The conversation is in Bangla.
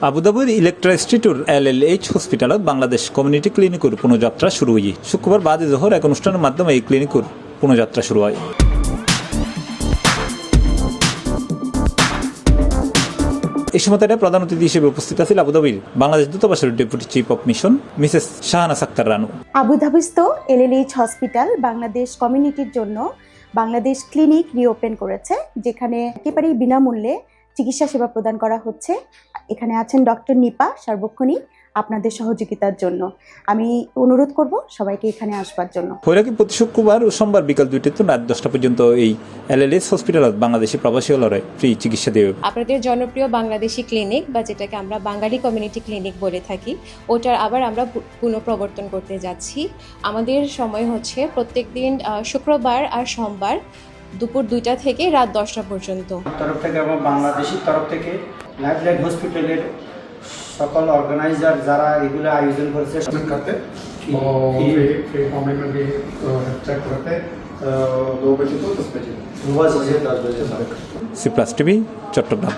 আবুধাবির ইলেকট্রা ইনস্টিটিউট LLH হসপিটালত বাংলাদেশ কমিউনিটি ক্লিনিকের পুনঃযাত্রা শুরু হয়ে শুক্রবার বাদে জোহর এক অনুষ্ঠানের মাধ্যমে এই ক্লিনিকের পুনঃযাত্রা শুরু হয়। এই সময় প্রধান অতিথি হিসেবে উপস্থিত আছেন আবুধাবির বাংলাদেশ দূতাবাসের deputy chief of mission Mrs Shahana Saktar Ranu. আবুধাবিস্থ LLH হসপিটাল বাংলাদেশ কমিউনিটির জন্য বাংলাদেশ ক্লিনিক রিওপেন করেছে, যেখানে একেবারেই বিনামূল্যে চিকিৎসা সেবা প্রদান করা হচ্ছে। এখানে আছেন ডক্টর নিপা সার্বক্ষণিক আপনাদের সহযোগিতার জন্য। আমি অনুরোধ করব সবাইকে এখানে আসবার জন্য। হইরাকি প্রতি শুক্রবার ও সোমবার বিকাল 2টা থেকে রাত 10টা পর্যন্ত এই LLH হসপিটালত বাংলাদেশি প্রবাসী হলরে ফ্রি চিকিৎসা দেবে। আপনাদের জনপ্রিয় বাংলাদেশি ক্লিনিক বা যেটাকে আমরা বাঙালি কমিউনিটি ক্লিনিক বলে থাকি, ওটার আবার আমরা পুনঃপ্রবর্তন করতে যাচ্ছি। আমাদের সময় হচ্ছে প্রত্যেক দিন শুক্রবার আর সোমবার দুপুর 2টা থেকে রাত 10টা পর্যন্ত। তরফ থেকে এবং বাংলাদেশের তরফ থেকে লাইফলাইন হসপিটালের সকল অর্গানাইজার যারা এগুলো আয়োজন করেছে करते फ्री फॉर्म में भी चेक करते 2 बजे तो 10 बजे 2 बजे से 10 बजे तक। C+ TV Chittagong.